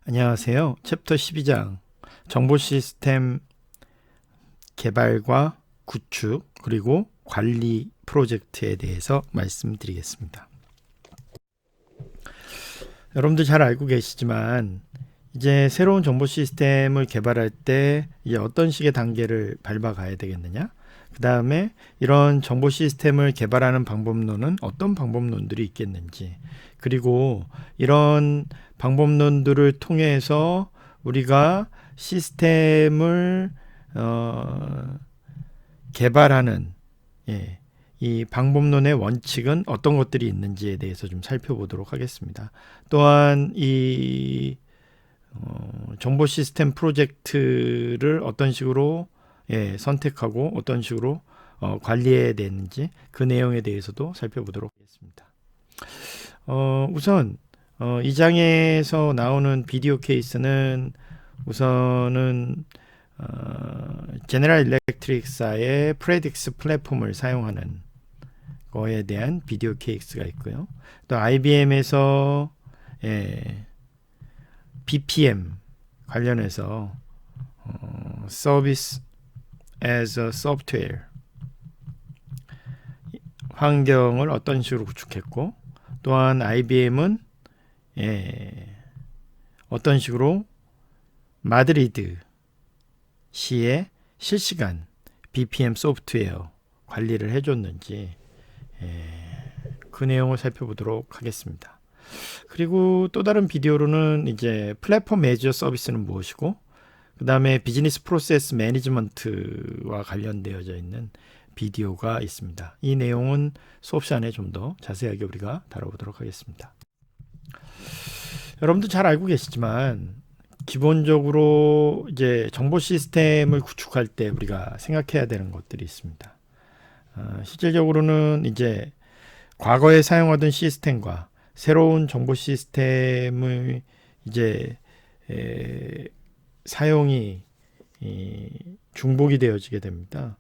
안녕하세요. 챕터 12장 정보 시스템 개발과 구축 그리고 관리 프로젝트에 대해서 말씀드리겠습니다. 여러분들 잘 알고 계시지만 이제 새로운 정보 시스템을 개발할 때 이제 어떤 식의 단계를 밟아 가야 되겠느냐? 그 다음에 이런 정보 시스템을 개발하는 방법론은 어떤 방법론들이 있겠는지, 그리고 이런 방법론들을 통해서 우리가 시스템을 개발하는, 이 방법론의 원칙은 어떤 것들이 있는지에 대해서 좀 살펴보도록 하겠습니다. 또한 이 정보 시스템 프로젝트를 어떤 식으로 선택하고 어떤 식으로 관리해야 되는지 그 내용에 대해서도 살펴보도록 하겠습니다. 우선 이 장에서 나오는 비디오 케이스는 우선은 제너럴 일렉트릭사의 프레딕스 플랫폼을 사용하는 거에 대한 비디오 케이스가 있고요. 또 IBM에서 BPM 관련해서 Service as a Software 환경을 어떤 식으로 구축했고, 또한 IBM은 어떤 식으로 마드리드 시의 실시간 BPM 소프트웨어 관리를 해줬는지 그 내용을 살펴보도록 하겠습니다. 그리고 또 다른 비디오로는 이제 플랫폼 매니저 서비스는 무엇이고, 그 다음에 비즈니스 프로세스 매니지먼트와 관련되어져 있는 비디오가 있습니다. 이 내용은 수업 시간에 좀 더 자세하게 우리가 다뤄보도록 하겠습니다. 여러분도 잘 알고 계시지만 기본적으로 이제 정보 시스템을 구축할 때 우리가 생각해야 되는 것들이 있습니다. 실질적으로는 이제 과거에 사용하던 시스템과 새로운 정보 시스템의 이제 사용이 중복이 되어지게 됩니다.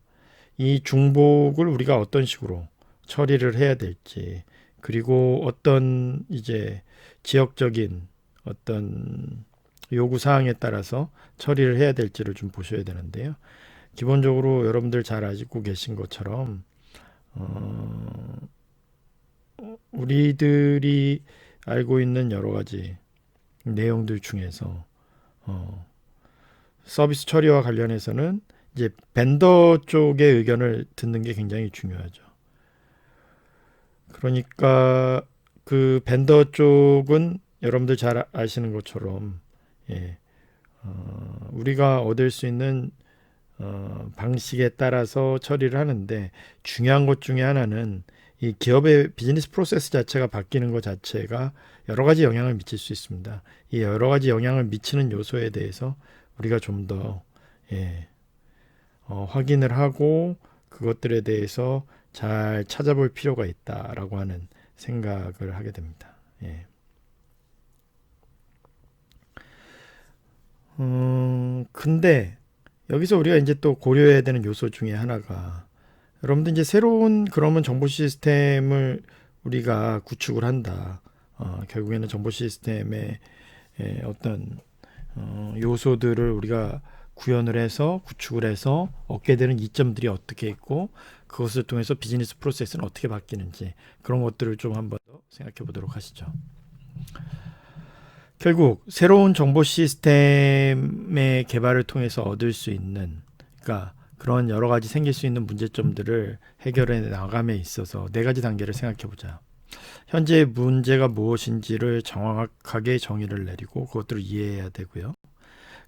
이 중복을 우리가 어떤 식으로 처리를 해야 될지, 그리고 어떤 이제 지역적인 어떤 요구 사항에 따라서 처리를 해야 될지를 좀 보셔야 되는데요. 기본적으로 여러분들 잘 알고 계신 것처럼 우리들이 알고 있는 여러 가지 내용들 중에서 서비스 처리와 관련해서는 이제 벤더 쪽의 의견을 듣는 게 굉장히 중요하죠. 그러니까 그 벤더 쪽은 여러분들 잘 아시는 것처럼 우리가 얻을 수 있는 방식에 따라서 처리를 하는데, 중요한 것 중에 하나는 이 기업의 비즈니스 프로세스 자체가 바뀌는 것 자체가 여러 가지 영향을 미칠 수 있습니다. 이 여러 가지 영향을 미치는 요소에 대해서 우리가 좀 더 확인을 하고 그것들에 대해서 잘 찾아볼 필요가 있다라고 하는 생각을 하게 됩니다. 근데 여기서 우리가 이제 또 고려해야 되는 요소 중에 하나가, 여러분들 이제 새로운 그러면 정보 시스템을 우리가 구축을 한다. 결국에는 정보 시스템의 어떤 요소들을 우리가 구현을 해서 구축을 해서 얻게 되는 이점들이 어떻게 있고, 그것을 통해서 비즈니스 프로세스는 어떻게 바뀌는지, 그런 것들을 좀 한번 더 생각해 보도록 하시죠. 결국 새로운 정보 시스템의 개발을 통해서 얻을 수 있는, 그러니까 그런 여러 가지 생길 수 있는 문제점들을 해결해 나감에 있어서 네 가지 단계를 생각해 보자. 현재 문제가 무엇인지를 정확하게 정의를 내리고 그것들을 이해해야 되고요.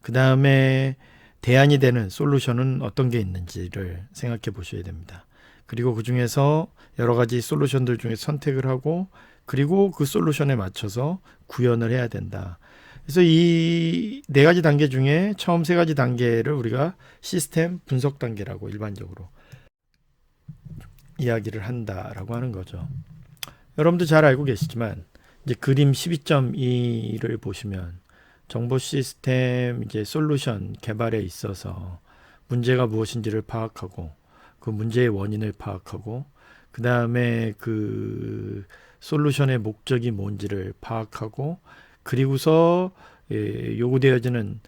그 다음에 대안이 되는 솔루션은 어떤 게 있는지를 생각해 보셔야 됩니다. 그리고 그 중에서 여러 가지 솔루션들 중에 선택을 하고, 그리고 그 솔루션에 맞춰서 구현을 해야 된다. 그래서 이 네 가지 단계 중에 처음 세 가지 단계를 우리가 시스템 분석 단계라고 일반적으로 이야기를 한다라고 하는 거죠. 여러분도 잘 알고 계시지만 이제 그림 12.2를 보시면 정보 시스템 이제 솔루션 개발에 있어서 문제가 무엇인지를 파악하고 그 문제의 원인을 파악하고, 그 다음에 그 솔루션의 목적이 뭔지를 파악하고, 그리고서 요구되어지는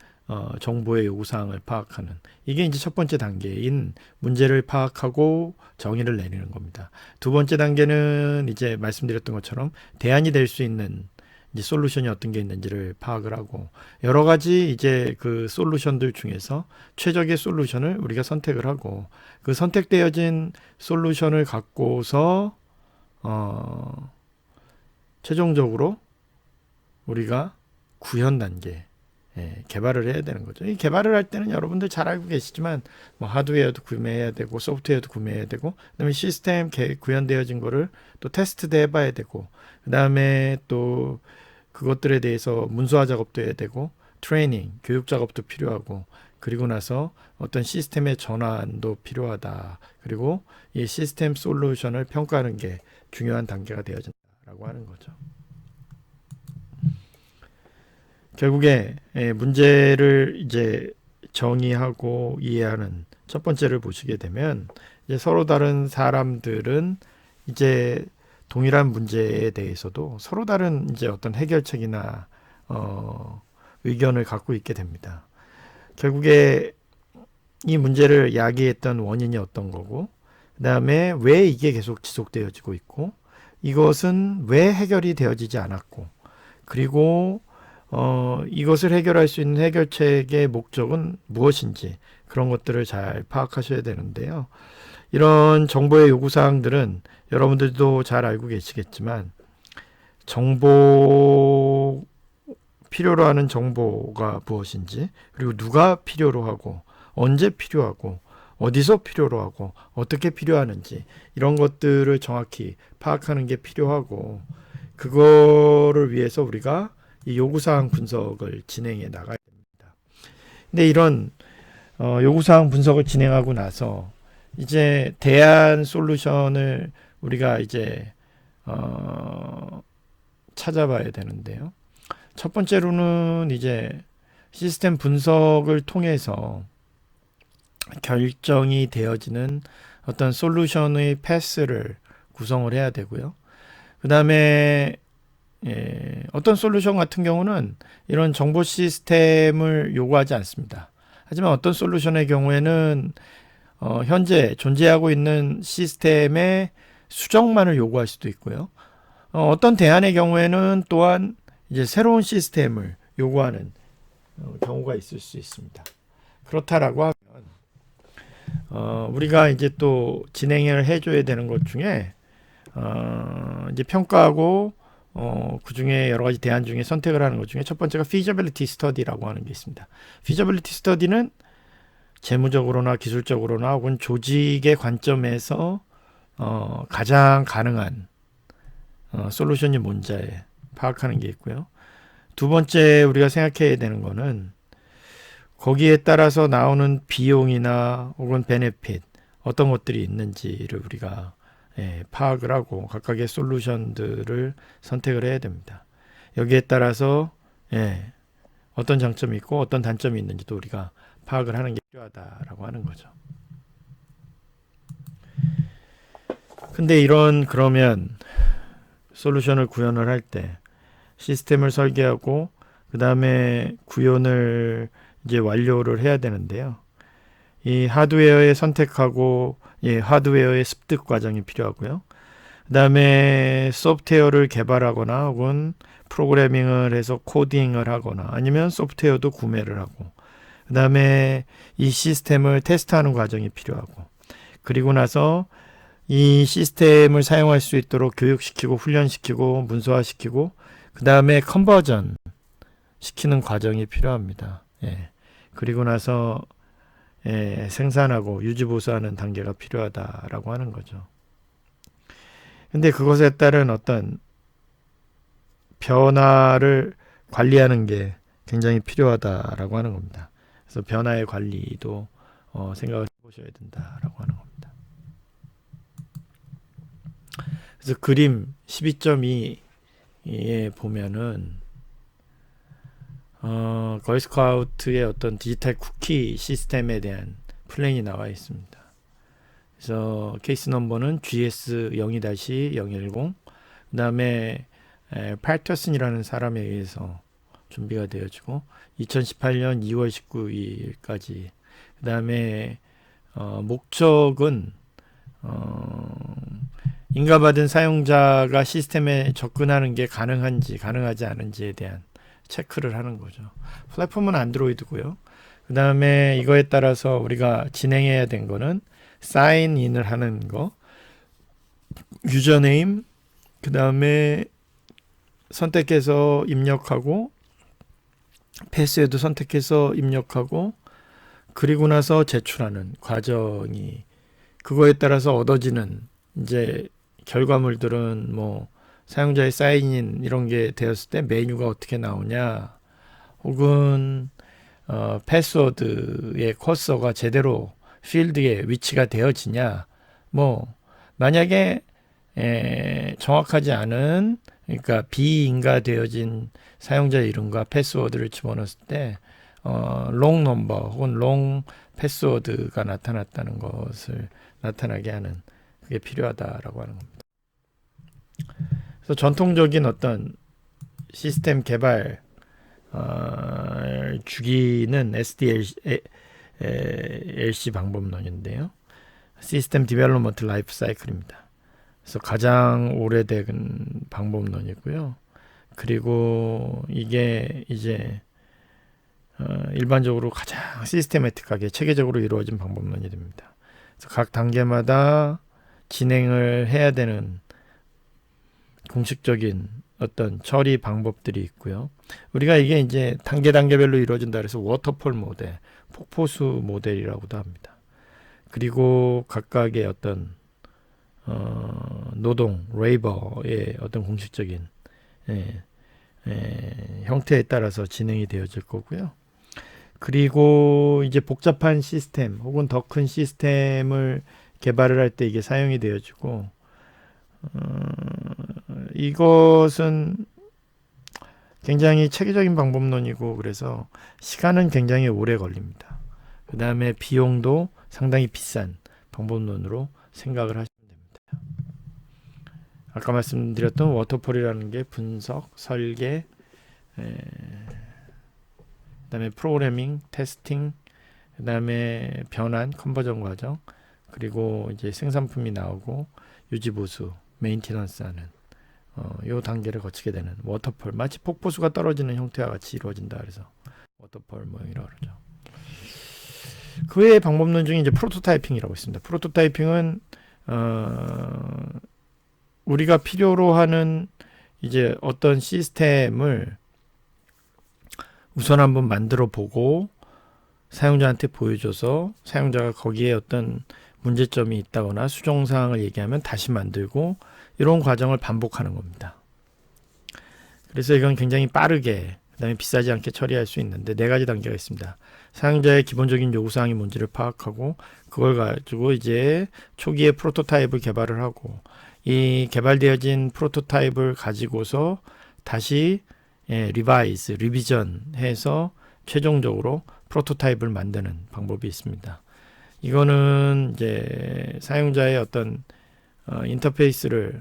정보의 요구사항을 파악하는, 이게 이제 첫 번째 단계인 문제를 파악하고 정의를 내리는 겁니다. 두 번째 단계는 이제 말씀드렸던 것처럼 대안이 될 수 있는 이제 솔루션이 어떤 게 있는지를 파악을 하고, 여러 가지 이제 그 솔루션들 중에서 최적의 솔루션을 우리가 선택을 하고, 그 선택되어진 솔루션을 갖고서 최종적으로 우리가 구현 단계 개발을 해야 되는 거죠. 이 개발을 할 때는 여러분들 잘 알고 계시지만 뭐 하드웨어도 구매해야 되고 소프트웨어도 구매해야 되고, 그다음에 시스템 구현되어진 거를 또 테스트도 해봐야 되고, 그다음에 또 그것들에 대해서 문서화 작업도 해야 되고, 트레이닝, 교육 작업도 필요하고, 그리고 나서 어떤 시스템의 전환도 필요하다. 그리고 이 시스템 솔루션을 평가하는 게 중요한 단계가 되어진다라고 하는 거죠. 결국에 문제를 이제 정의하고 이해하는 첫 번째를 보시게 되면, 이제 서로 다른 사람들은 이제 동일한 문제에 대해서도 서로 다른 이제 어떤 해결책이나 의견을 갖고 있게 됩니다. 결국에 이 문제를 야기했던 원인이 어떤 거고, 그 다음에 왜 이게 계속 지속되어지고 있고, 이것은 왜 해결이 되어지지 않았고, 그리고 이것을 해결할 수 있는 해결책의 목적은 무엇인지, 그런 것들을 잘 파악하셔야 되는데요. 이런 정보의 요구사항들은 여러분들도 잘 알고 계시겠지만, 필요로 하는 정보가 무엇인지, 그리고 누가 필요로 하고, 언제 필요하고, 어디서 필요로 하고, 어떻게 필요하는지, 이런 것들을 정확히 파악하는 게 필요하고, 그거를 위해서 우리가 이 요구사항 분석을 진행해 나가야 됩니다. 근데 이런 요구사항 분석을 진행하고 나서 이제 대안 솔루션을 우리가 이제 찾아봐야 되는데요. 첫 번째로는 이제 시스템 분석을 통해서 결정이 되어지는 어떤 솔루션의 패스를 구성을 해야 되고요. 그 다음에 어떤 솔루션 같은 경우는 이런 정보 시스템을 요구하지 않습니다. 하지만 어떤 솔루션의 경우에는 현재 존재하고 있는 시스템의 수정만을 요구할 수도 있고요. 어떤 대안의 경우에는 또한 이제 새로운 시스템을 요구하는 경우가 있을 수 있습니다. 그렇다라고 하면 우리가 이제 또 진행을 해줘야 되는 것 중에 이제 평가하고 그 중에 여러 가지 대안 중에 선택을 하는 것 중에 첫 번째가 feasibility study라고 하는 게 있습니다. feasibility study는 재무적으로나 기술적으로나 혹은 조직의 관점에서 가장 가능한 솔루션이 뭔지 파악하는 게 있고요. 두 번째 우리가 생각해야 되는 거는 거기에 따라서 나오는 비용이나 혹은 베네핏 어떤 것들이 있는지를 우리가 파악을 하고 각각의 솔루션들을 선택을 해야 됩니다. 여기에 따라서 어떤 장점이 있고 어떤 단점이 있는지도 우리가 파악을 하는 게 필요하다라고 하는 거죠. 근데 그러면 솔루션을 구현을 할 때 시스템을 설계하고 그 다음에 구현을 이제 완료를 해야 되는데요. 이 하드웨어에 선택하고 하드웨어의 습득 과정이 필요하고요. 그 다음에 소프트웨어를 개발하거나 혹은 프로그래밍을 해서 코딩을 하거나 아니면 소프트웨어도 구매를 하고, 그 다음에 이 시스템을 테스트하는 과정이 필요하고, 그리고 나서 이 시스템을 사용할 수 있도록 교육시키고 훈련시키고 문서화시키고 그 다음에 컨버전 시키는 과정이 필요합니다. 그리고 나서 생산하고 유지보수하는 단계가 필요하다라고 하는 거죠. 근데 그것에 따른 어떤 변화를 관리하는 게 굉장히 필요하다라고 하는 겁니다. 그래서 변화의 관리도 생각을 해보셔야 된다라고 하는 겁니다. 그래서 그림 12.2에 보면은 걸스카우트의 어떤 디지털 쿠키 시스템에 대한 플랜이 나와 있습니다. 그래서 케이스 넘버는 GS0-010, 그 다음에 팔터슨이라는 사람에 의해서 준비가 되어지고 2018년 2월 19일까지 그 다음에 목적은 인가받은 사용자가 시스템에 접근하는 게 가능한지 가능하지 않은지에 대한 체크를 하는 거죠. 플랫폼은 안드로이드고요. 그 다음에 이거에 따라서 우리가 진행해야 된 거는 사인인을 하는 거, 유저네임, 그 다음에 선택해서 입력하고 패스워드 선택해서 입력하고 그리고 나서 제출하는 과정이 그거에 따라서 얻어지는 이제 결과물들은 뭐 사용자의 사인인 이런 게 되었을 때 메뉴가 어떻게 나오냐 혹은 패스워드의 커서가 제대로 필드에 위치가 되어지냐 뭐 만약에 정확하지 않은 그러니까 비인가되어진 사용자 이름과 패스워드를 집어넣었을 때 롱 넘버 혹은 롱 패스워드가 나타났다는 것을 나타나게 하는 그게 필요하다라고 하는 겁니다. 그래서 전통적인 어떤 시스템 개발 주기는 SDLC 방법론인데요. 시스템 디벨롭먼트 라이프 사이클입니다. 그래서 가장 오래된 방법론이고요. 그리고 이게 이제 일반적으로 가장 시스테매틱하게 체계적으로 이루어진 방법론이 됩니다. 그래서 각 단계마다 진행을 해야 되는 공식적인 어떤 처리 방법들이 있고요. 우리가 이게 이제 단계별로 이루어진다 그래서 워터폴 모델, 폭포수 모델이라고도 합니다. 그리고 각각의 어떤 노동, 레이버의 어떤 공식적인 형태에 따라서 진행이 되어질 거고요. 그리고 이제 복잡한 시스템 혹은 더 큰 시스템을 개발을 할 때 이게 사용이 되어지고 이것은 굉장히 체계적인 방법론이고 그래서 시간은 굉장히 오래 걸립니다. 그 다음에 비용도 상당히 비싼 방법론으로 생각을 하시면 됩니다. 아까 말씀드렸던 워터폴이라는 게 분석, 설계, 그다음에 프로그래밍, 테스팅, 그다음에 변환, 컨버전 과정, 그리고 이제 생산품이 나오고 유지보수, 메인티넌스하는 요 단계를 거치게 되는 워터폴, 마치 폭포수가 떨어지는 형태와 같이 이루어진다 그래서 워터폴 모형이라고 그러죠. 그 외의 방법론 중에 이제 프로토타이핑이라고 있습니다. 프로토타이핑은 우리가 필요로 하는 이제 어떤 시스템을 우선 한번 만들어 보고 사용자한테 보여줘서 사용자가 거기에 어떤 문제점이 있다거나 수정사항을 얘기하면 다시 만들고 이런 과정을 반복하는 겁니다. 그래서 이건 굉장히 빠르게 그다음에 비싸지 않게 처리할 수 있는데 네 가지 단계가 있습니다. 사용자의 기본적인 요구사항이 뭔지를 파악하고 그걸 가지고 이제 초기에 프로토타입을 개발을 하고 이 개발되어진 프로토타입을 가지고서 다시 리비전해서 최종적으로 프로토타입을 만드는 방법이 있습니다. 이거는 이제 사용자의 어떤 인터페이스를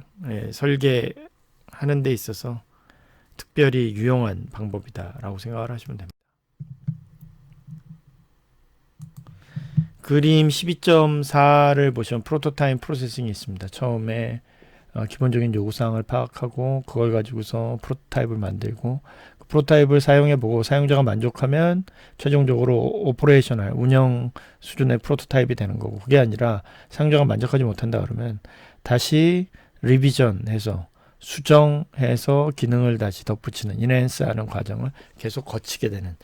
설계하는 데 있어서 특별히 유용한 방법이다라고 생각을 하시면 됩니다. 그림 12.4를 보시면 프로토타입 프로세싱이 있습니다. 처음에 기본적인 요구사항을 파악하고 그걸 가지고서 프로토타입을 만들고 그 프로토타입을 사용해보고 사용자가 만족하면 최종적으로 오퍼레이셔널 운영 수준의 프로토타입이 되는 거고 그게 아니라 사용자가 만족하지 못한다 그러면 다시 리비전해서 수정해서 기능을 다시 덧붙이는 인핸스하는 과정을 계속 거치게 되는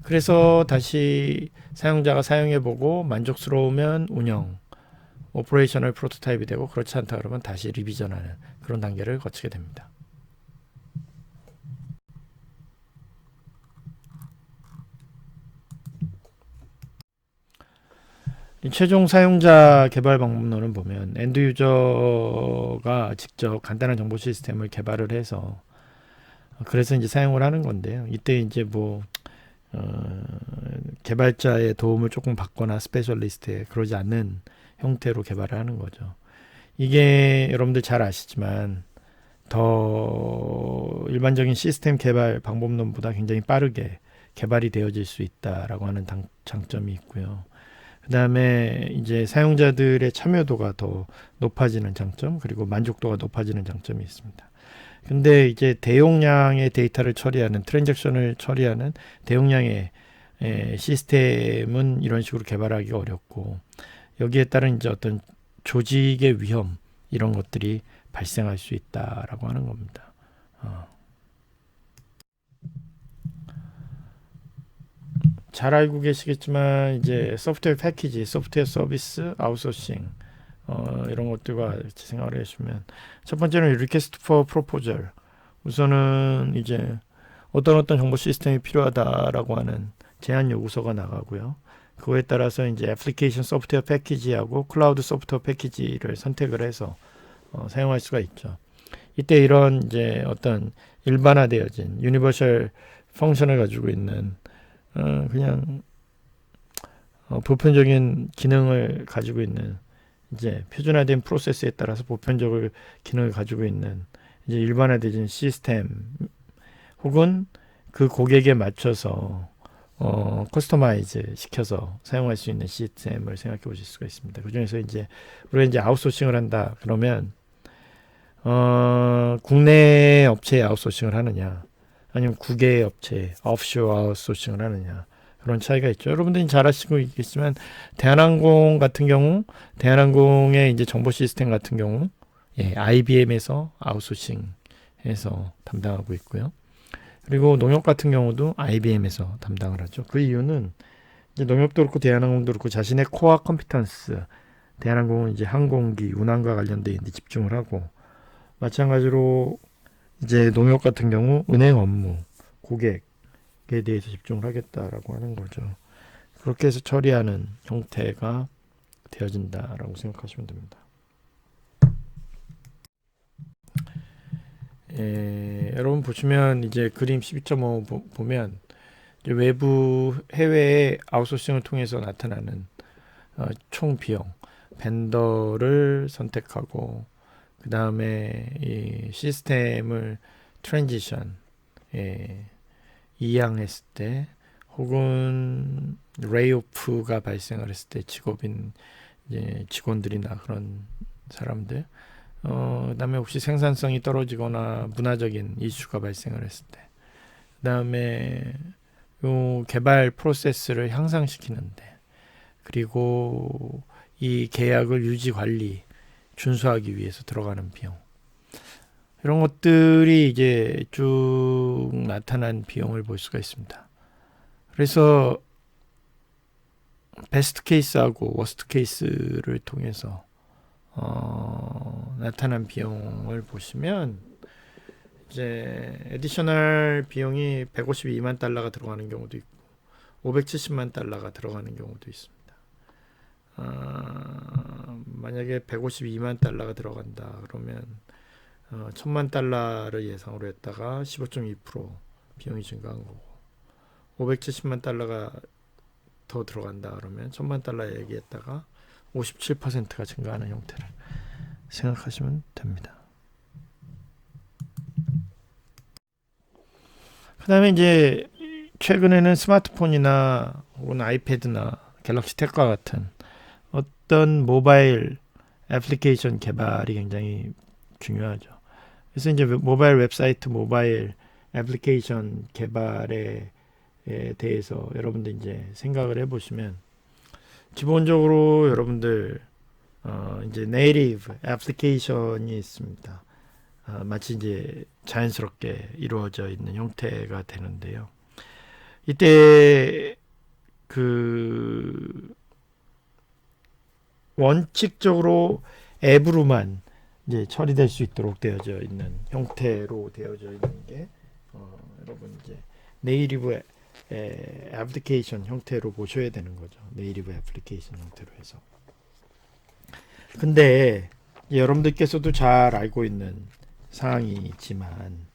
그래서 다시 사용자가 사용해보고 만족스러우면 운영 오퍼레이셔널 프로토타입이 되고 그렇지 않다 그러면 다시 리비전하는 그런 단계를 거치게 됩니다. 최종 사용자 개발 방법론을 보면 엔드 유저가 직접 간단한 정보 시스템을 개발을 해서 그래서 이제 사용을 하는 건데요. 이때 이제 뭐 개발자의 도움을 조금 받거나 스페셜리스트에 그러지 않는 형태로 개발을 하는 거죠. 이게 여러분들 잘 아시지만 더 일반적인 시스템 개발 방법론보다 굉장히 빠르게 개발이 되어질 수 있다라고 하는 장점이 있고요. 그 다음에 이제 사용자들의 참여도가 더 높아지는 장점, 그리고 만족도가 높아지는 장점이 있습니다. 근데 이제 대용량의 데이터를 처리하는, 트랜잭션을 처리하는 대용량의 시스템은 이런 식으로 개발하기가 어렵고, 여기에 따른 이제 어떤 조직의 위험, 이런 것들이 발생할 수 있다라고 하는 겁니다. 잘 알고 계시겠지만 이제 소프트웨어 패키지, 소프트웨어 서비스, 아웃소싱 이런 것들과 생각을 해주면, 첫 번째는 리퀘스트 포 프로포절. 우선은 이제 어떤 정보 시스템이 필요하다라고 하는 제안 요구서가 나가고요. 그거에 따라서 이제 애플리케이션 소프트웨어 패키지하고 클라우드 소프트웨어 패키지를 선택을 해서 사용할 수가 있죠. 이때 이런 이제 어떤 일반화되어진 유니버셜 펑션을 가지고 있는 그냥 보편적인 기능을 가지고 있는, 이제 표준화된 프로세스에 따라서 보편적인 기능을 가지고 있는 이제 일반화되진 시스템, 혹은 그 고객에 맞춰서 커스터마이즈 시켜서 사용할 수 있는 시스템을 생각해 보실 수가 있습니다. 그 중에서 이제 우리가 이제 아웃소싱을 한다 그러면 국내 업체에 아웃소싱을 하느냐, 아니면 국외 업체 오프쇼어 아웃소싱을 하느냐, 그런 차이가 있죠. 여러분들이 잘 아시고 있겠지만 대한항공 같은 경우, 대한항공의 이제 정보 시스템 같은 경우 IBM에서 아웃소싱해서 담당하고 있고요. 그리고 농협 같은 경우도 IBM에서 담당을 하죠. 그 이유는 이제 농협도 그렇고 대한항공도 그렇고 자신의 코어 컴피턴스, 대한항공은 이제 항공기 운항과 관련된 데 집중을 하고, 마찬가지로 이제 농협 같은 경우 은행 업무, 고객에 대해서 집중을 하겠다라고 하는 거죠. 그렇게 해서 처리하는 형태가 되어진다라고 생각하시면 됩니다. 여러분 보시면 이제 그림 12.5 보면 이제 외부 해외의 아웃소싱을 통해서 나타나는 총 비용, 벤더를 선택하고, 그 다음에 이 시스템을 트랜지션 이양했을 때, 혹은 레이오프가 발생을 했을 때 이제 직원들이나 그런 사람들, 그다음에 혹시 생산성이 떨어지거나 문화적인 이슈가 발생을 했을 때, 그다음에 요 개발 프로세스를 향상시키는데, 그리고 이 계약을 유지 관리 준수하기 위해서 들어가는 비용, 이런 것들이 이제 쭉 나타난 비용을 볼 수가 있습니다. 그래서 베스트 케이스하고 워스트 케이스를 통해서 나타난 비용을 보시면, 이제 에디셔널 비용이 152만 달러가 들어가는 경우도 있고 570만 달러가 들어가는 경우도 있습니다. 만약에 152만 달러가 들어간다 그러면 1000만 달러를 예상으로 했다가 15.2% 비용이 증가한 거고, 570만 달러가 더 들어간다 그러면 1000만 달러 얘기했다가 57%가 증가하는 형태를 생각하시면 됩니다. 그 다음에 이제 최근에는 스마트폰이나 혹은 아이패드나 갤럭시 탭과 같은 어떤 모바일 애플리케이션 개발이 굉장히 중요하죠. 그래서 이제 모바일 웹사이트, 모바일 애플리케이션 개발에 대해서 여러분들 이제 생각을 해보시면, 기본적으로 여러분들 이제 네이티브 애플리케이션이 있습니다. 마치 이제 자연스럽게 이루어져 있는 형태가 되는데요. 이때 그 원칙적으로 앱으로만 이제 처리될 수 있도록 되어져 있는 형태로 되어져 있는 게 여러분 이제 네이티브 애플리케이션 형태로 보셔야 되는 거죠. 네이티브 애플리케이션 형태로 해서. 근데 여러분들께서도 잘 알고 있는 사항이지만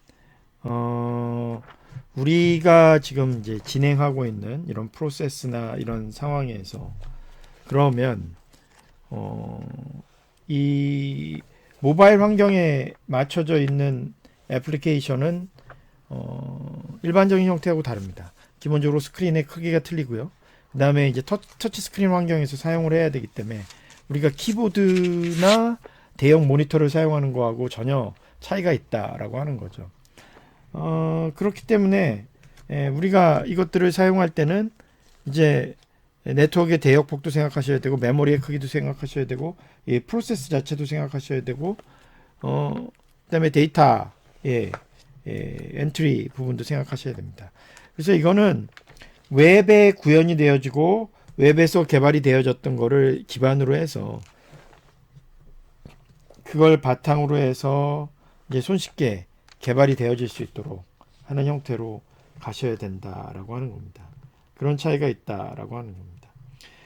우리가 지금 이제 진행하고 있는 이런 프로세스나 이런 상황에서, 그러면 이 모바일 환경에 맞춰져 있는 애플리케이션은 일반적인 형태하고 다릅니다. 기본적으로 스크린의 크기가 틀리고요. 그 다음에 이제 터치 스크린 환경에서 사용을 해야 되기 때문에 우리가 키보드나 대형 모니터를 사용하는 거하고 전혀 차이가 있다라고 하는 거죠. 그렇기 때문에 우리가 이것들을 사용할 때는 이제 네트워크의 대역폭도 생각하셔야 되고 메모리의 크기도 생각하셔야 되고 이 프로세스 자체도 생각하셔야 되고 그다음에 데이터의 엔트리 부분도 생각하셔야 됩니다. 그래서 이거는 웹에 구현이 되어지고 웹에서 개발이 되어졌던 거를 기반으로 해서 그걸 바탕으로 해서 이제 손쉽게 개발이 되어질 수 있도록 하는 형태로 가셔야 된다라고 하는 겁니다. 그런 차이가 있다라고 하는 겁니다.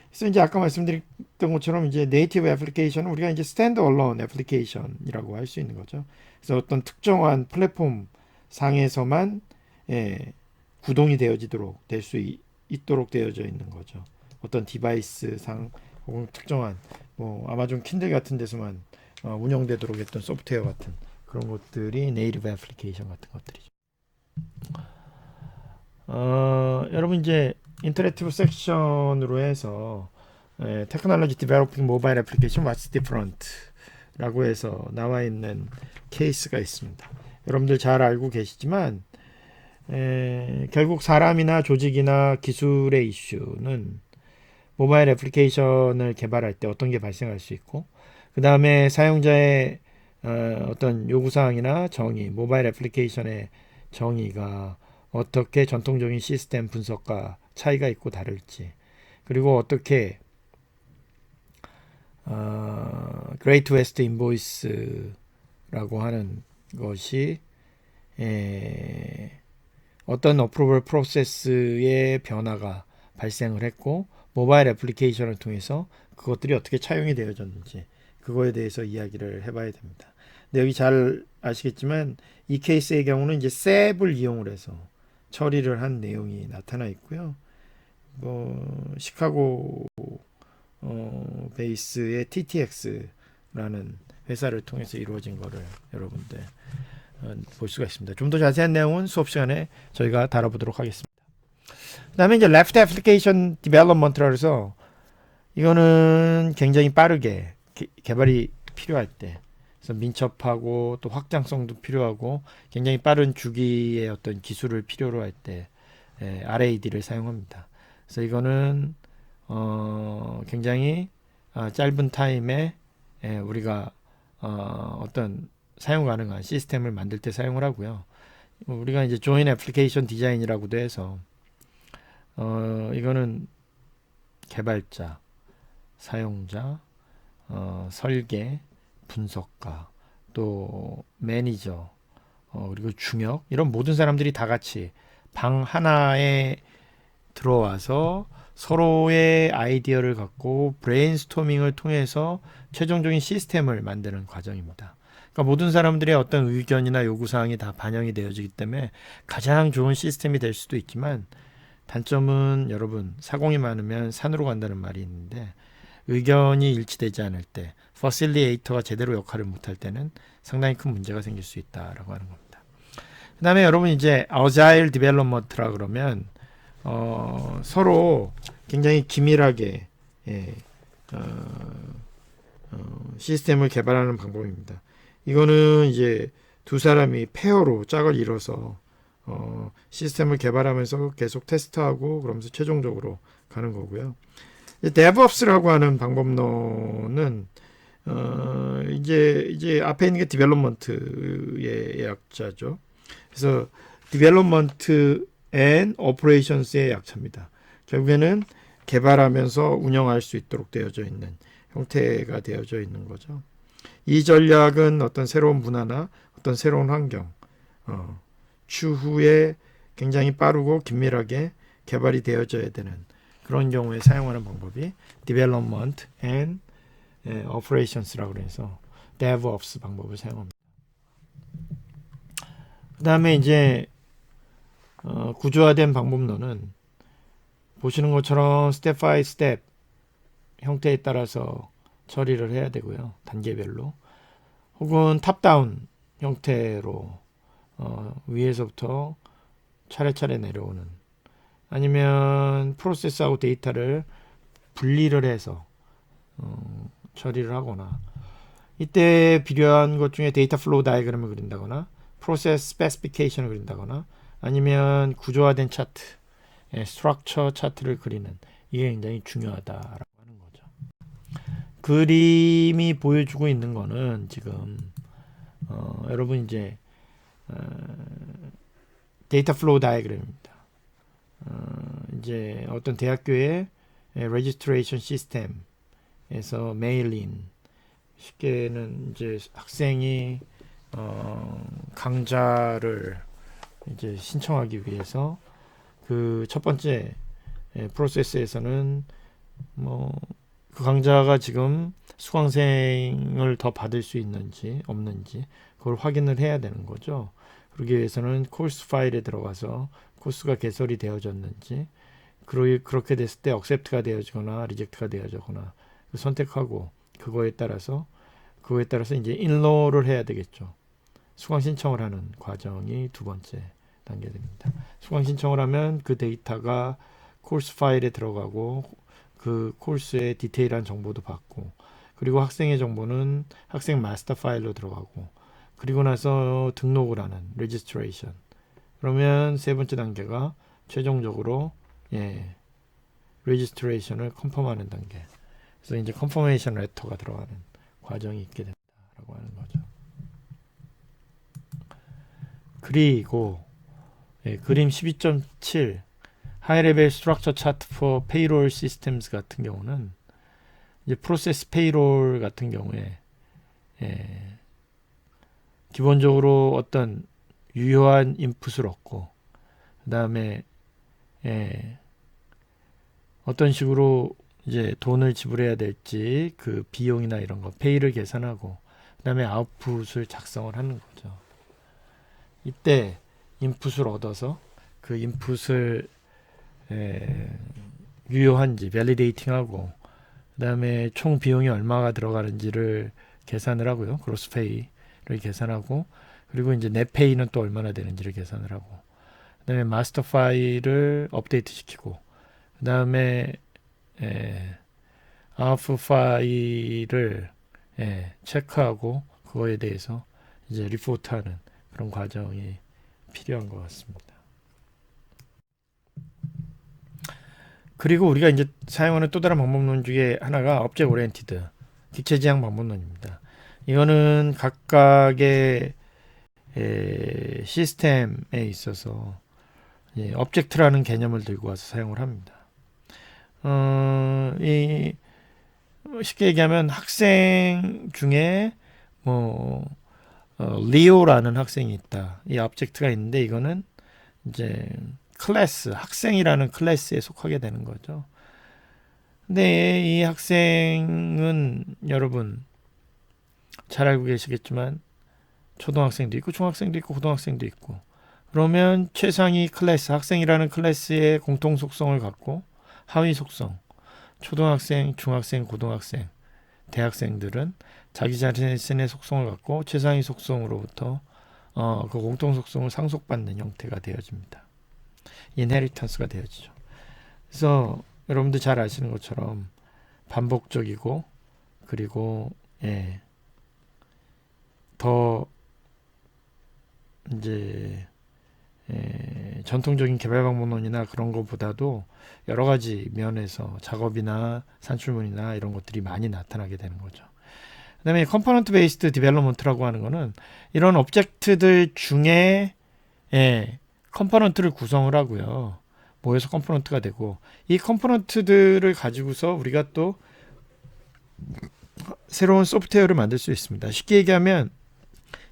그래서 이제 아까 말씀드렸던 것처럼 이제 네이티브 애플리케이션은 우리가 이제 스탠드 얼론 애플리케이션이라고 할 수 있는 거죠. 그래서 어떤 특정한 플랫폼 상에서만 구동이 되어지도록 될 수 있도록 되어져 있는 거죠. 어떤 디바이스 상 혹은 특정한 뭐 아마존 킨들 같은 데서만 운영되도록 했던 소프트웨어 같은 그런 것들이 네이티브 애플리케이션 같은 것들이죠. 여러분 이제 인터랙티브 섹션으로 해서 테크놀로지 디벨로핑 모바일 애플리케이션 What's Different 라고 해서 나와 있는 케이스가 있습니다. 여러분들 잘 알고 계시지만 결국 사람이나 조직이나 기술의 이슈는 모바일 애플리케이션을 개발할 때 어떤 게 발생할 수 있고 그 다음에 사용자의 어떤 요구사항이나 정의, 모바일 애플리케이션의 정의가 어떻게 전통적인 시스템 분석과 차이가 있고 다를지 그리고 어떻게 Great West Invoice라고 하는 것이 어떤 어프로벌 프로세스의 변화가 발생을 했고 모바일 애플리케이션을 통해서 그것들이 어떻게 차용이 되어졌는지 그거에 대해서 이야기를 해봐야 됩니다. 근데 여기 잘 아시겠지만 이 케이스의 경우는 이제 셉을 이용을 해서 처리를 한 내용이 나타나 있고요. 시카고 베이스의 TTX라는 회사를 통해서 이루어진 거를 여러분들 볼 수가 있습니다. 좀 더 자세한 내용은 수업 시간에 저희가 다뤄보도록 하겠습니다. 그 다음에 이제 Left Application Development라 해서 이거는 굉장히 빠르게 개발이 필요할 때 그래서 민첩하고 또 확장성도 필요하고 굉장히 빠른 주기의 어떤 기술을 필요로 할 때 RAD를 사용합니다. 그래서 이거는 굉장히 짧은 타임에 우리가 어떤 사용 가능한 시스템을 만들 때 사용을 하고요. 우리가 이제 조인 애플리케이션 디자인이라고도 해서 이거는 개발자, 사용자, 설계, 분석가, 또 매니저, 그리고 중역 이런 모든 사람들이 다 같이 방 하나에 들어와서 서로의 아이디어를 갖고 브레인스토밍을 통해서 최종적인 시스템을 만드는 과정입니다. 그러니까 모든 사람들의 어떤 의견이나 요구사항이 다 반영이 되어지기 때문에 가장 좋은 시스템이 될 수도 있지만 단점은 여러분 사공이 많으면 산으로 간다는 말이 있는데 의견이 일치되지 않을 때 퍼실리에이터가 제대로 역할을 못할 때는 상당히 큰 문제가 생길 수 있다라고 하는 겁니다. 그 다음에 여러분 이제 Agile Development라 그러면 서로 굉장히 기밀하게 시스템을 개발하는 방법입니다. 이거는 이제 두 사람이 페어로 짝을 이뤄서 시스템을 개발하면서 계속 테스트하고 그러면서 최종적으로 가는 거고요. DevOps라고 하는 방법론은 이제 앞에 있는 게 디벨롭먼트의 약자죠. 그래서 디벨롭먼트 and operations의 약자입니다. 결국에는 개발하면서 운영할 수 있도록 되어져 있는 형태가 되어져 있는 거죠. 이 전략은 어떤 새로운 문화나 어떤 새로운 환경 추후에 굉장히 빠르고 긴밀하게 개발이 되어져야 되는 그런 경우에 사용하는 방법이 Development and Operations라고 해서 DevOps 방법을 사용합니다. 그 다음에 이제 구조화된 방법론은 보시는 것처럼 스텝 바이 스텝 형태에 따라서 처리를 해야 되고요. 단계별로. 혹은 탑다운 형태로 위에서부터 차례차례 내려오는, 아니면 프로세스하고 데이터를 분리를 해서 처리를 하거나, 이때 필요한 것 중에 데이터 플로우 다이그램을 그린다거나 프로세스 스페시피케이션을 그린다거나 아니면 구조화된 차트, 스트럭처 차트를 그리는, 이게 굉장히 중요하다라고 하는 거죠. 그림이 보여주고 있는 거는 지금 여러분 이제 데이터 플로우 다이그램입니다. 이제 어떤 대학교의 레지스트레이션 시스템에서 메일인, 쉽게는 이제 학생이 강좌를 이제 신청하기 위해서 그 첫 번째 프로세스에서는 뭐 그 강좌가 지금 수강생을 더 받을 수 있는지 없는지 그걸 확인을 해야 되는 거죠. 그러기 위해서는 코스 파일에 들어가서 코스가 개설이 되어졌는지, 그렇게 됐을 때 accept가 되어지거나 reject가 되어지거나 선택하고, 그거에 따라서 이제 인로를 해야 되겠죠. 수강 신청을 하는 과정이 두 번째 단계입니다. 수강 신청을 하면 그 데이터가 코스 파일에 들어가고 그 코스의 디테일한 정보도 받고, 그리고 학생의 정보는 학생 마스터 파일로 들어가고, 그리고 나서 등록을 하는 레지스트레이션. 그러면 세 번째 단계가 최종적으로 레지스트레이션을 컨펌하는 단계. 그래서 이제 컨퍼메이션 레터가 들어가는 과정이 있게 된다라고 하는 거죠. 그리고 그림 12.7 하이 레벨 스트럭처 차트 for payroll systems 같은 경우는 이제 프로세스 페이롤 같은 경우에 기본적으로 어떤 유효한 인풋을 얻고, 그 다음에 어떤 식으로 이제 돈을 지불해야 될지 그 비용이나 이런 거 페이를 계산하고, 그 다음에 아웃풋을 작성을 하는 거죠. 이때 인풋을 얻어서 그 인풋을 유효한지 밸리데이팅하고, 그 다음에 총 비용이 얼마가 들어가는지를 계산을 하고요. 그로스 페이를 계산하고, 그리고 이제 넷 페이는 또 얼마나 되는지를 계산을 하고, 그 다음에 마스터 파일을 업데이트 시키고, 그 다음에 아웃풋 파일을 체크하고 그거에 대해서 이제 리포트하는 그런 과정이 필요한 것 같습니다. 그리고 우리가 이제 사용하는 또 다른 방법론 중에 하나가 object oriented, 기체지향 방법론입니다. 이거는 각각의 시스템에 있어서 object라는 개념을 들고 와서 사용을 합니다. 쉽게 얘기하면 학생 중에 리오라는 학생이 있다. 이 object가 있는데, 이거는 이제 클래스, 학생이라는 클래스에 속하게 되는 거죠. 근데 이 학생은 여러분 잘 알고 계시겠지만 초등학생도 있고 중학생도 있고 고등학생도 있고, 그러면 최상위 클래스, 학생이라는 클래스의 공통 속성을 갖고 하위 속성, 초등학생, 중학생, 고등학생, 대학생들은 자기 자신의 속성을 갖고 최상위 속성으로부터 그 공통 속성을 상속받는 형태가 되어집니다. 인헤리턴스가 되어지죠. 그래서 여러분들 잘 아시는 것처럼 반복적이고, 그리고 더 이제 전통적인 개발 방법론이나 그런 것보다도 여러 가지 면에서 작업이나 산출문이나 이런 것들이 많이 나타나게 되는 거죠. 그 다음에 컴포넌트 베이스드 디벨롭먼트라고 하는 거는 이런 오브젝트들 중에 컴포넌트를 구성을 하고요. 모여서 컴포넌트가 되고, 이 컴포넌트들을 가지고서 우리가 또 새로운 소프트웨어를 만들 수 있습니다. 쉽게 얘기하면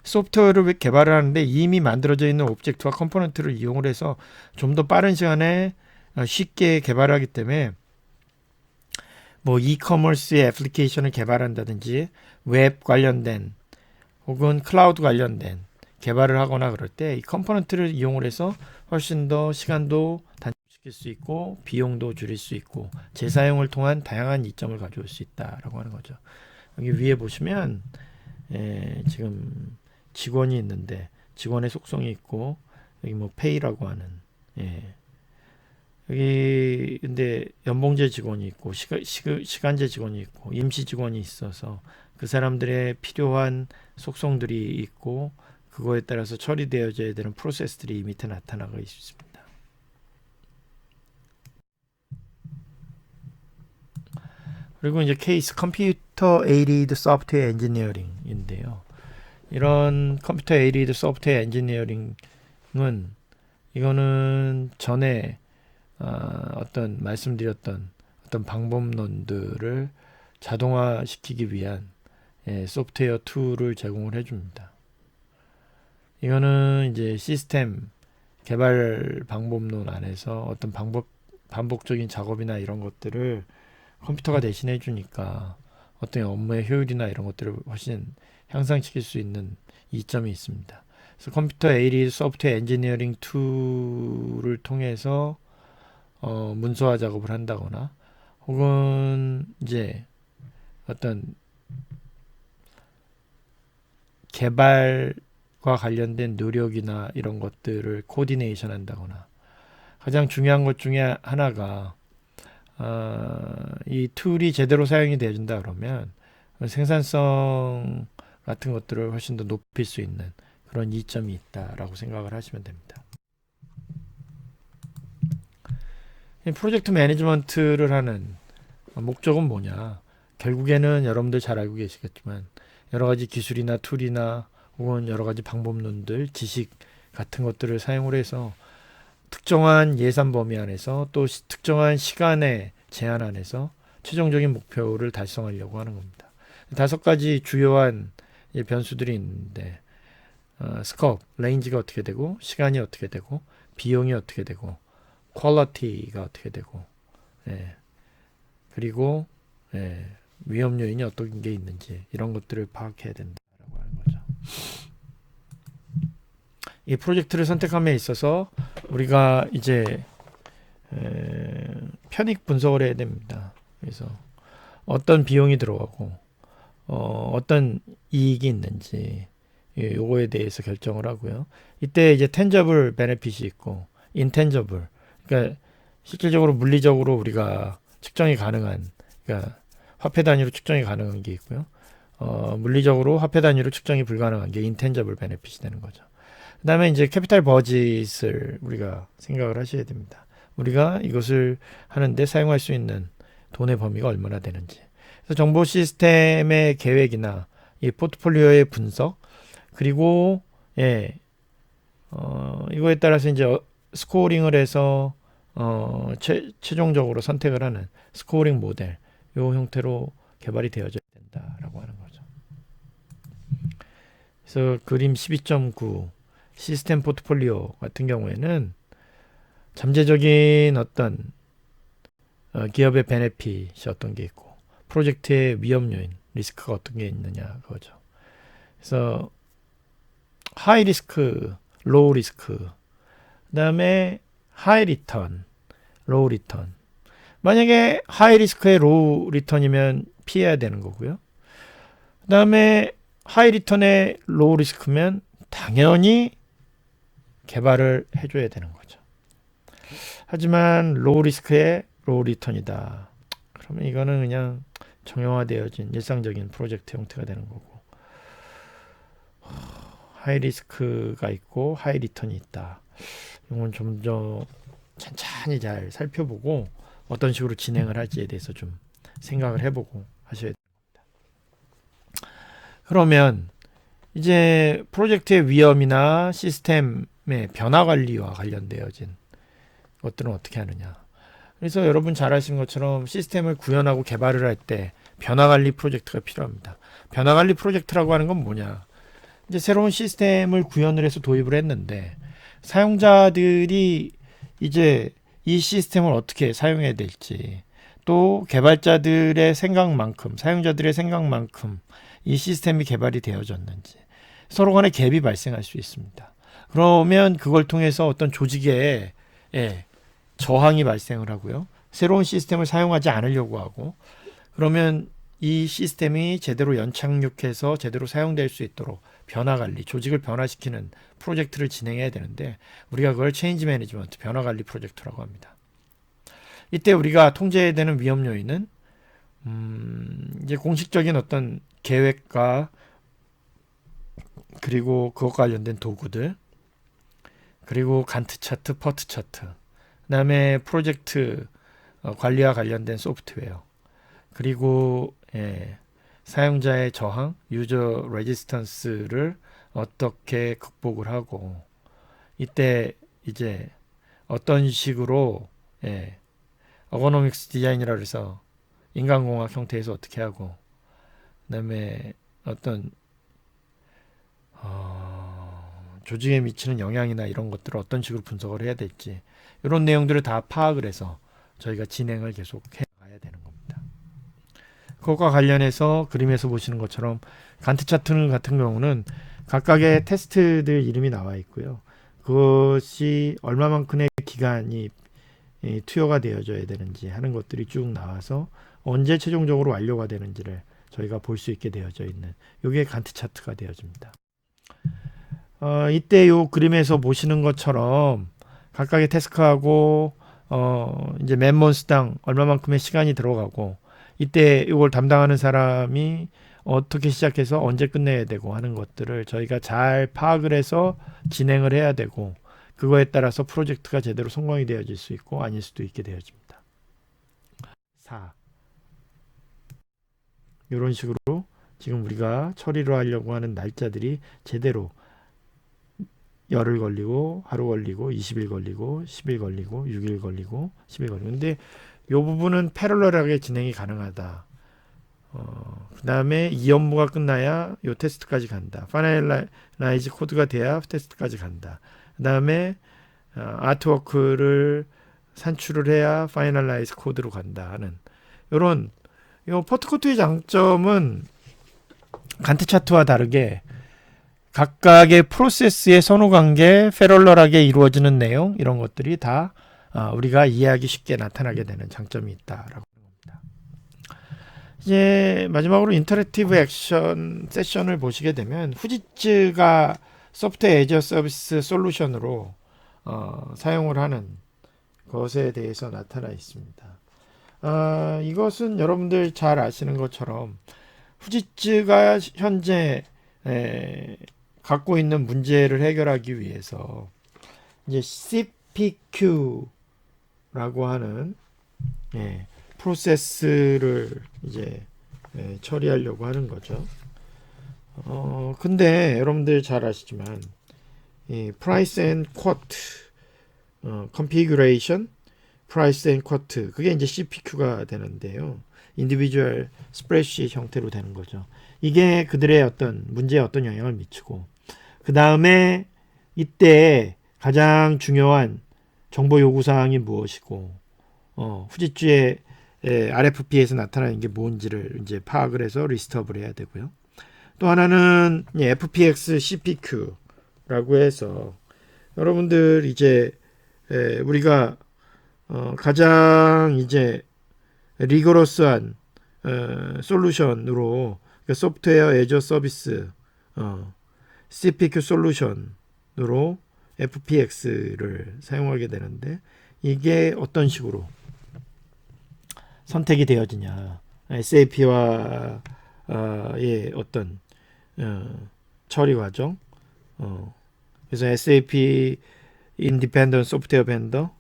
소프트웨어를 개발을 하는데 이미 만들어져 있는 오브젝트와 컴포넌트를 이용을 해서 좀 더 빠른 시간에 쉽게 개발하기 때문에, 뭐 이커머스의 애플리케이션을 개발한다든지 웹 관련된 혹은 클라우드 관련된 개발을 하거나 그럴 때 이 컴포넌트를 이용을 해서 훨씬 더 시간도 단축시킬 수 있고 비용도 줄일 수 있고 재사용을 통한 다양한 이점을 가져올 수 있다라고 하는 거죠. 여기 위에 보시면 지금 직원이 있는데 직원의 속성이 있고 여기 뭐 페이라고 하는 여기 근데 연봉제 직원이 있고 시간제 직원이 있고 임시 직원이 있어서 그 사람들의 필요한 속성들이 있고 그거에 따라서 처리되어져야 되는 프로세스들이 이 밑에 나타나고 있습니다. 그리고 이제 케이스 컴퓨터 에이디드 소프트웨어 엔지니어링인데요. 이런 컴퓨터 에이디드 소프트웨어 엔지니어링은 이거는 전에 어떤 말씀드렸던 어떤 방법론들을 자동화시키기 위한 소프트웨어 툴을 제공을 해줍니다. 이거는 이제 시스템 개발 방법론 안에서 어떤 반복적인 작업이나 이런 것들을 컴퓨터가 대신해 주니까 어떤 업무의 효율이나 이런 것들을 훨씬 향상시킬 수 있는 이점이 있습니다. 그래서 컴퓨터 에이디드 소프트웨어 엔지니어링 툴을 통해서 문서화 작업을 한다거나 혹은 이제 어떤 개발과 관련된 노력이나 이런 것들을 코디네이션 한다거나 가장 중요한 것 중에 하나가 이 툴이 제대로 사용이 되어준다 그러면 생산성 같은 것들을 훨씬 더 높일 수 있는 그런 이점이 있다라고 생각을 하시면 됩니다. 프로젝트 매니지먼트를 하는 목적은 뭐냐? 결국에는 여러분들 잘 알고 계시겠지만 여러 가지 기술이나 툴이나 혹은 여러 가지 방법론들, 지식 같은 것들을 사용을 해서 특정한 예산 범위 안에서 또 특정한 시간의 제한 안에서 최종적인 목표를 달성하려고 하는 겁니다. 5가지 주요한 변수들이 있는데 스코프, 레인지가 어떻게 되고 시간이 어떻게 되고 비용이 어떻게 되고 퀄리티가 어떻게 되고 그리고 위험 요인이 어떤 게 있는지 이런 것들을 파악해야 된다라고 하는 거죠. 이 프로젝트를 선택함에 있어서 우리가 이제 편익 분석을 해야 됩니다. 그래서 어떤 비용이 들어가고 어떤 이익이 있는지 요거에 대해서 결정을 하고요. 이때 이제 tangible benefit이 있고 intangible, 그러니까 실질적으로 물리적으로 우리가 측정이 가능한, 그러니까 화폐 단위로 측정이 가능한 게 있고요. 물리적으로 화폐 단위로 측정이 불가능한 게 intangible benefit이 되는 거죠. 그 다음에 이제 캐피탈 버짓을 우리가 생각을 하셔야 됩니다. 우리가 이것을 하는데 사용할 수 있는 돈의 범위가 얼마나 되는지. 그래서 정보 시스템의 계획이나 이 포트폴리오의 분석, 그리고 이거에 따라서 이제 스코어링을 해서 최종적으로 선택을 하는 스코어링 모델, 이 형태로 개발이 되어져야 된다라고 하는 거죠. 그래서 그림 12.9 시스템 포트폴리오 같은 경우에는 잠재적인 어떤 기업의 베네핏이 어떤 게 있고 프로젝트의 위험 요인, 리스크가 어떤 게 있느냐 그거죠. 그래서 하이 리스크, 로우 리스크, 그 다음에 하이 리턴, 로우 리턴. 만약에 하이 리스크에 로우 리턴이면 피해야 되는 거고요. 그 다음에 하이 리턴에 로우 리스크면 당연히 개발을 해줘야 되는 거죠. 하지만 로우 리스크에 로우 리턴이다. 그러면 이거는 그냥 정형화되어진 일상적인 프로젝트 형태가 되는 거고, 하이 리스크가 있고 하이 리턴이 있다. 이건 좀 더 천천히 잘 살펴보고 어떤 식으로 진행을 할지에 대해서 좀 생각을 해보고 하셔야 됩니다. 그러면 이제 프로젝트의 위험이나 시스템의 변화 관리와 관련되어진 것들은 어떻게 하느냐. 그래서 여러분 잘 아시는 것처럼 시스템을 구현하고 개발을 할 때 변화 관리 프로젝트가 필요합니다. 변화 관리 프로젝트라고 하는 건 뭐냐. 이제 새로운 시스템을 구현을 해서 도입을 했는데 사용자들이 이제 이 시스템을 어떻게 사용해야 될지, 또 개발자들의 생각만큼, 사용자들의 생각만큼 이 시스템이 개발이 되어졌는지 서로 간에 갭이 발생할 수 있습니다. 그러면 그걸 통해서 어떤 조직에 저항이 발생을 하고요. 새로운 시스템을 사용하지 않으려고 하고, 그러면 이 시스템이 제대로 연착륙해서 제대로 사용될 수 있도록 변화관리, 조직을 변화시키는 프로젝트를 진행해야 되는데 우리가 그걸 체인지 매니지먼트, 변화관리 프로젝트라고 합니다. 이때 우리가 통제해야 되는 위험 요인은 이제 공식적인 어떤 계획과 그리고 그것과 관련된 도구들, 그리고 간트 차트, 퍼트 차트, 그 다음에 프로젝트 관리와 관련된 소프트웨어, 그리고 사용자의 저항, 유저 레지스턴스를 어떻게 극복을 하고 이때 이제 어떤 식으로 어거노믹스 디자인이라 해서 인간공학 형태에서 어떻게 하고 그다음에 어떤 조직에 미치는 영향이나 이런 것들을 어떤 식으로 분석을 해야 될지 이런 내용들을 다 파악을 해서 저희가 진행을 계속 해가야 되는 겁니다. 그것과 관련해서 그림에서 보시는 것처럼 간트 차트 같은 경우는 각각의 테스트들 이름이 나와 있고요. 그것이 얼마만큼의 기간이 투여가 되어져야 되는지 하는 것들이 쭉 나와서 언제 최종적으로 완료가 되는지를 저희가 볼 수 있게 되어져 있는 이게 간트 차트가 되어집니다. 이때 요 그림에서 보시는 것처럼 각각의 태스크하고 이제 맨몬스당 얼마만큼의 시간이 들어가고 이때 이걸 담당하는 사람이 어떻게 시작해서 언제 끝내야 되고 하는 것들을 저희가 잘 파악을 해서 진행을 해야 되고 그거에 따라서 프로젝트가 제대로 성공이 되어질 수 있고 아닐 수도 있게 되어집니다. 4. 이런 식으로 지금 우리가 처리를 하려고 하는 날짜들이 제대로 열흘 걸리고 하루 걸리고 20일 걸리고 10일 걸리고 6일 걸리고 10일 걸리고 근데 이 부분은 패럴럴하게 진행이 가능하다. 그 다음에 이 업무가 끝나야 이 테스트까지 간다. 파이널라이즈 코드가 돼야 테스트까지 간다. 그 다음에 아트워크를 산출을 해야 파이널라이즈 코드로 간다 하는 이런 포트코트의 장점은 간트 차트와 다르게 각각의 프로세스의 선후관계, 패럴럴하게 이루어지는 내용 이런 것들이 다 우리가 이해하기 쉽게 나타나게 되는 장점이 있다라고 하는 겁니다. 이제 마지막으로 인터랙티브 액션 세션을 보시게 되면 후지츠가 소프트웨어 애저 서비스 솔루션으로 사용을 하는 것에 대해서 나타나 있습니다. 이것은 여러분들 잘 아시는 것처럼 후지츠가 현재 갖고 있는 문제를 해결하기 위해서 이제 CPQ라고 하는 프로세스를 이제 처리하려고 하는 거죠. 근데 여러분들 잘 아시지만 이 price and quote, configuration, price and quote 그게 이제 CPQ가 되는데요. individual spreadsheet 형태로 되는 거죠. 이게 그들의 어떤 문제에 어떤 영향을 미치고 그 다음에 이때 가장 중요한 정보 요구 사항이 무엇이고 후지츠의 RFP에서 나타나는 게 뭔지를 이제 파악을 해서 리스트업을 해야 되고요. 또 하나는 FPX CPQ라고 해서 여러분들 이제 우리가 가장 이제 리거러스한 솔루션으로 소프트웨어 애저 서비스 CPQ 솔루션으로 FPX를 사용하게 되는데 이게 어떤 식으로 선택이 되어지냐 SAP와 어떤 처리 과정 그래서 SAP 인디펜던트 소프트웨어 벤더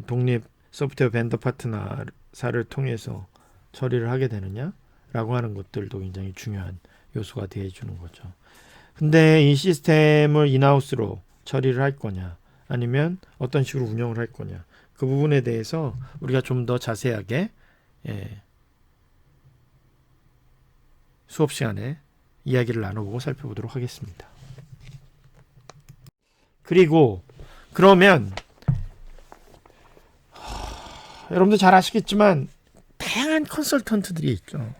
독립 소프트웨어 벤더 파트너사를 통해서 처리를 하게 되느냐라고 하는 것들도 굉장히 중요한 요소가 되어주는 거죠. 근데 이 시스템을 인하우스로 처리를 할 거냐 아니면 어떤 식으로 운영을 할 거냐 그 부분에 대해서 우리가 좀 더 자세하게 수업 시간에 이야기를 나눠보고 살펴보도록 하겠습니다. 그리고 그러면 여러분들 잘 아시겠지만 다양한 컨설턴트들이 있죠.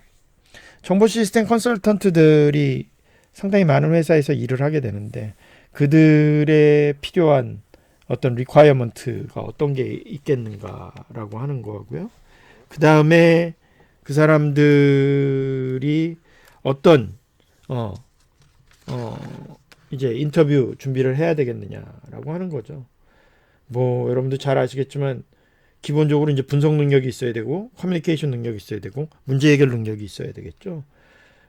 정보 시스템 컨설턴트들이 상당히 많은 회사에서 일을 하게 되는데 그들의 필요한 어떤 리콰이어먼트가 어떤 게 있겠는가라고 하는 거고요. 그 다음에 그 사람들이 어떤 어, 이제 인터뷰 준비를 해야 되겠느냐라고 하는 거죠. 뭐 여러분도 잘 아시겠지만 기본적으로 이제 분석 능력이 있어야 되고 커뮤니케이션 능력이 있어야 되고 문제 해결 능력이 있어야 되겠죠.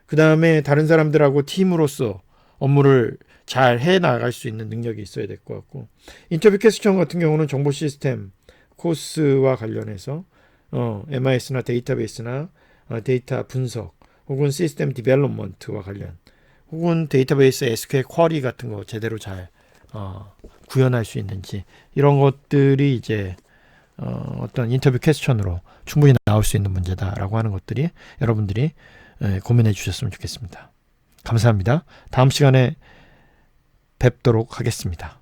그 다음에 다른 사람들하고 팀으로서 업무를 잘 해 나갈 수 있는 능력이 있어야 될 것 같고, 인터뷰 퀘스천 같은 경우는 정보 시스템 코스와 관련해서 MIS나 데이터베이스나 데이터 분석 혹은 시스템 디벨롭먼트와 관련 혹은 데이터베이스 SQL 쿼리 같은 거 제대로 잘 구현할 수 있는지, 이런 것들이 이제 어떤 인터뷰 퀘스천으로 충분히 나올 수 있는 문제다라고 하는 것들이 여러분들이 고민해 주셨으면 좋겠습니다. 감사합니다. 다음 시간에 뵙도록 하겠습니다.